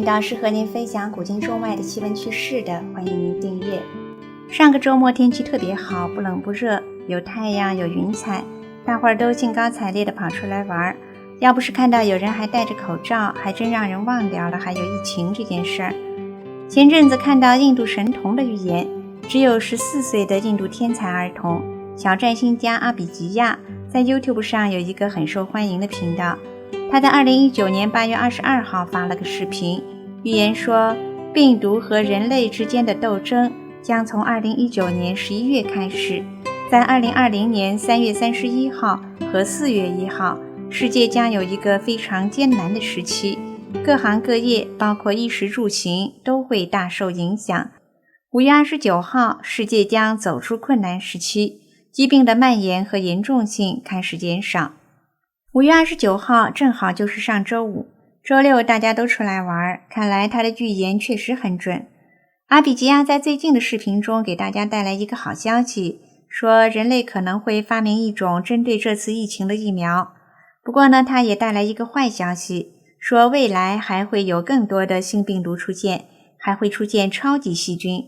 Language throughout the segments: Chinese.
道是和您分享古今中外的奇闻趣事的，欢迎您订阅。上个周末天气特别好，不冷不热，有太阳有云彩，大伙儿都兴高采烈地跑出来玩。要不是看到有人还戴着口罩，还真让人忘掉了还有疫情这件事儿。前阵子看到印度神童的预言，只有14岁的印度天才儿童小占星家阿比吉亚在 YouTube 上有一个很受欢迎的频道。他在2019年8月22号发了个视频，预言说病毒和人类之间的斗争将从2019年11月开始，在2020年3月31号和4月1号，世界将有一个非常艰难的时期，各行各业包括衣食住行都会大受影响。5月29号，世界将走出困难时期，疾病的蔓延和严重性开始减少。5月29号正好就是上周五，周六大家都出来玩，看来他的预言确实很准。阿比吉亚在最近的视频中给大家带来一个好消息，说人类可能会发明一种针对这次疫情的疫苗。不过呢，他也带来一个坏消息，说未来还会有更多的新病毒出现，还会出现超级细菌。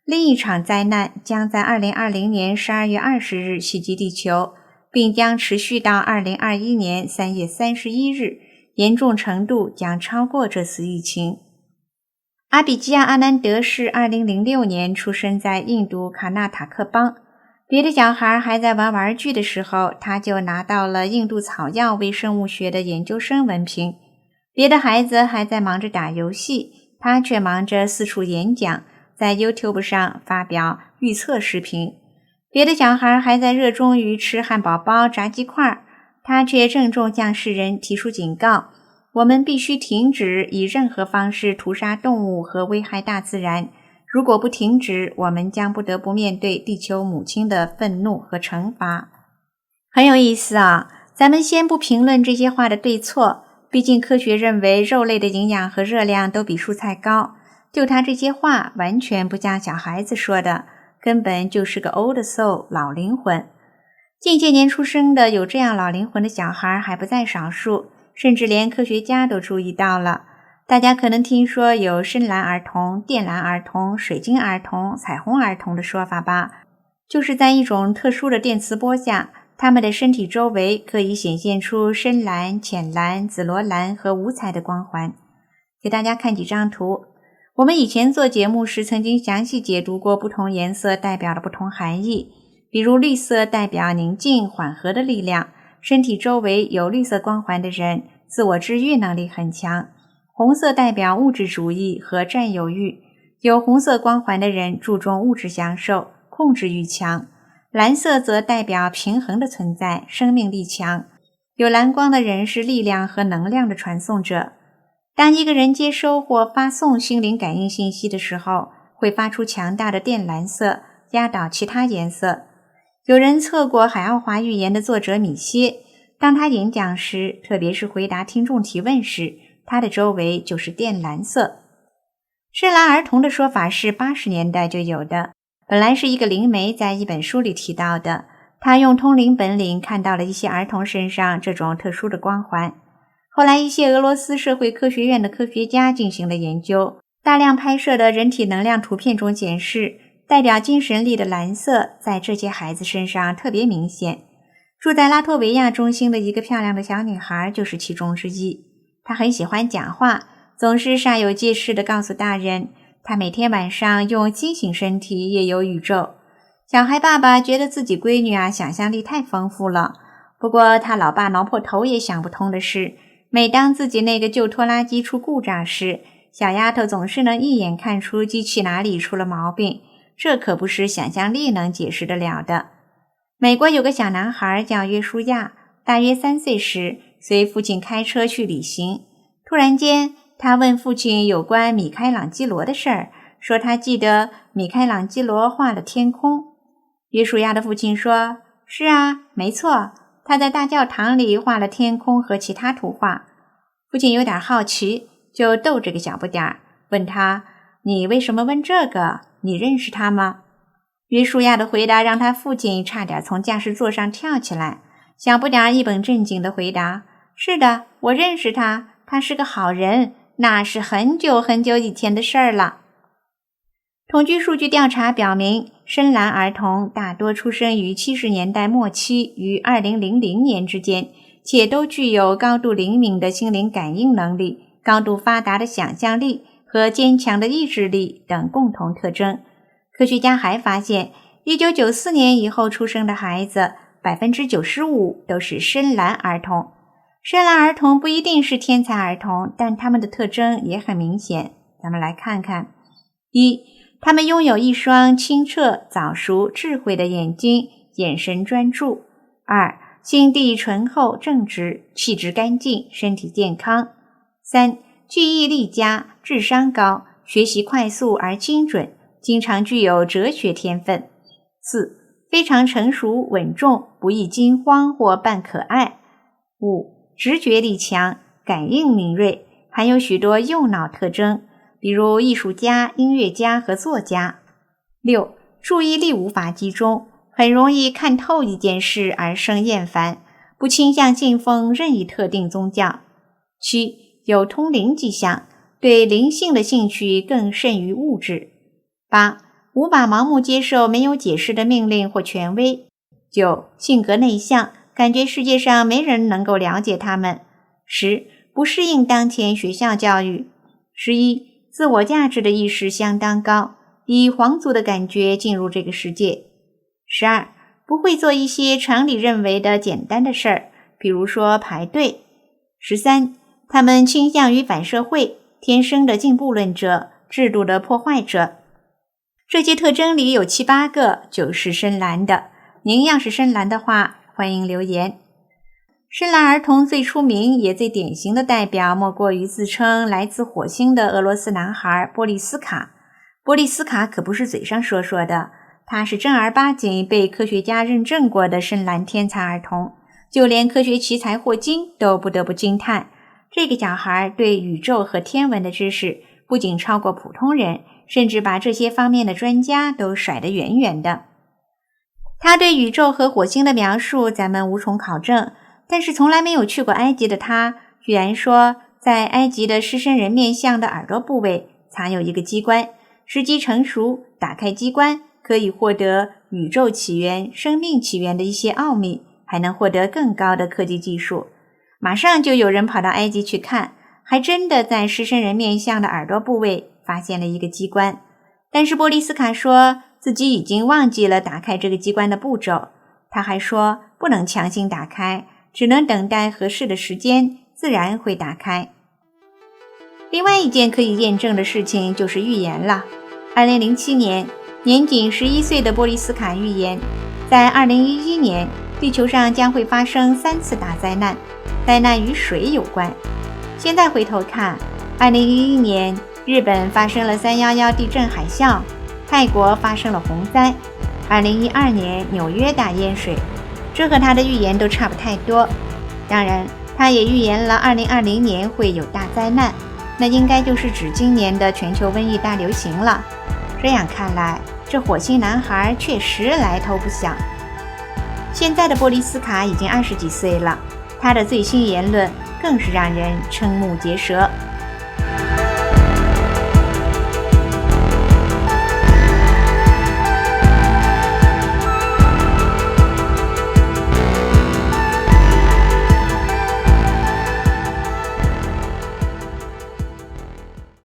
另一场灾难将在2020年12月20日袭击地球，并将持续到2021年3月31日，严重程度将超过这次疫情。阿比吉亚阿南德是2006年出生在印度卡纳塔克邦，别的小孩还在玩玩具的时候，他就拿到了印度草药微生物学的研究生文凭。别的孩子还在忙着打游戏，他却忙着四处演讲，在 YouTube 上发表预测视频。别的小孩还在热衷于吃汉堡包、炸鸡块，他却郑重向世人提出警告：我们必须停止以任何方式屠杀动物和危害大自然。如果不停止，我们将不得不面对地球母亲的愤怒和惩罚。很有意思啊，咱们先不评论这些话的对错，毕竟科学认为肉类的营养和热量都比蔬菜高。就他这些话完全不像小孩子说的，根本就是个 old soul 老灵魂。近些年出生的有这样老灵魂的小孩还不在少数，甚至连科学家都注意到了。大家可能听说有深蓝儿童、靛蓝儿童、水晶儿童、彩虹儿童的说法吧，就是在一种特殊的电磁波下，他们的身体周围可以显现出深蓝、浅蓝、紫罗兰和五彩的光环。给大家看几张图。我们以前做节目时曾经详细解读过不同颜色代表的不同含义，比如绿色代表宁静缓和的力量，身体周围有绿色光环的人自我治愈能力很强。红色代表物质主义和占有欲，有红色光环的人注重物质享受，控制欲强。蓝色则代表平衡的存在，生命力强，有蓝光的人是力量和能量的传送者。当一个人接收或发送心灵感应信息的时候，会发出强大的靛蓝色，压倒其他颜色。有人测过海奥华预言的作者米歇，当他演讲时，特别是回答听众提问时，他的周围就是靛蓝色。深蓝儿童的说法是80年代就有的，本来是一个灵媒在一本书里提到的，他用通灵本领看到了一些儿童身上这种特殊的光环。后来一些俄罗斯社会科学院的科学家进行了研究，大量拍摄的人体能量图片中显示，代表精神力的蓝色在这些孩子身上特别明显。住在拉脱维亚中心的一个漂亮的小女孩就是其中之一。她很喜欢讲话，总是煞有介事地告诉大人，她每天晚上用惊醒身体夜游宇宙。小孩爸爸觉得自己闺女想象力太丰富了，不过他老爸挠破头也想不通的是，每当自己那个旧拖拉机出故障时，小丫头总是能一眼看出机器哪里出了毛病，这可不是想象力能解释得了的。美国有个小男孩叫约书亚，大约3岁时，随父亲开车去旅行。突然间，他问父亲有关米开朗基罗的事儿，说他记得米开朗基罗画了天空。约书亚的父亲说，是啊，没错，他在大教堂里画了天空和其他图画。父亲有点好奇，就逗这个小不点儿，问他，你为什么问这个？你认识他吗？约书亚的回答让他父亲差点从驾驶座上跳起来。小不点儿一本正经地回答，是的，我认识他，他是个好人，那是很久很久以前的事儿了。统计数据调查表明，深蓝儿童大多出生于70年代末期与2000年之间，且都具有高度灵敏的心灵感应能力、高度发达的想象力和坚强的意志力等共同特征。科学家还发现，1994年以后出生的孩子 95% 都是深蓝儿童。深蓝儿童不一定是天才儿童，但他们的特征也很明显。咱们来看看。一，他们拥有一双清澈、早熟、智慧的眼睛，眼神专注。二，心地醇厚、正直，气质干净，身体健康。三，记忆力佳，智商高，学习快速而精准，经常具有哲学天分。四，非常成熟稳重，不易惊慌或扮可爱。五，直觉力强，感应敏锐，含有许多右脑特征，比如艺术家、音乐家和作家。六，注意力无法集中，很容易看透一件事而生厌烦，不倾向信奉任意特定宗教。七，有通灵迹象，对灵性的兴趣更甚于物质。八，无法盲目接受没有解释的命令或权威。九，性格内向，感觉世界上没人能够了解他们。10，不适应当前学校教育。11，自我价值的意识相当高，以皇族的感觉进入这个世界。12，不会做一些常理认为的简单的事儿，比如说排队。13，他们倾向于反社会，天生的进步论者，制度的破坏者。这些特征里有7、8个就是深蓝的。您要是深蓝的话，欢迎留言。深蓝儿童最出名也最典型的代表莫过于自称来自火星的俄罗斯男孩波利斯卡。波利斯卡可不是嘴上说说的，他是正儿八经被科学家认证过的深蓝天才儿童，就连科学奇才霍金都不得不惊叹，这个小孩对宇宙和天文的知识不仅超过普通人，甚至把这些方面的专家都甩得远远的。他对宇宙和火星的描述咱们无从考证，但是从来没有去过埃及的他，居然说在埃及的狮身人面像的耳朵部位藏有一个机关，时机成熟，打开机关可以获得宇宙起源、生命起源的一些奥秘，还能获得更高的科技技术。马上就有人跑到埃及去看，还真的在狮身人面像的耳朵部位发现了一个机关。但是波利斯卡说自己已经忘记了打开这个机关的步骤，他还说不能强行打开，只能等待合适的时间，自然会打开。另外一件可以验证的事情就是预言了。2007年，年仅11岁的波利斯卡预言，在2011年，地球上将会发生3次大灾难，灾难与水有关。现在回头看，2011年，日本发生了311地震海啸，泰国发生了洪灾，2012年纽约大淹水，这和他的预言都差不太多。当然，他也预言了2020年会有大灾难，那应该就是指今年的全球瘟疫大流行了。这样看来，这火星男孩确实来头不小。现在的波利斯卡已经20几岁了，他的最新言论更是让人瞠目结舌。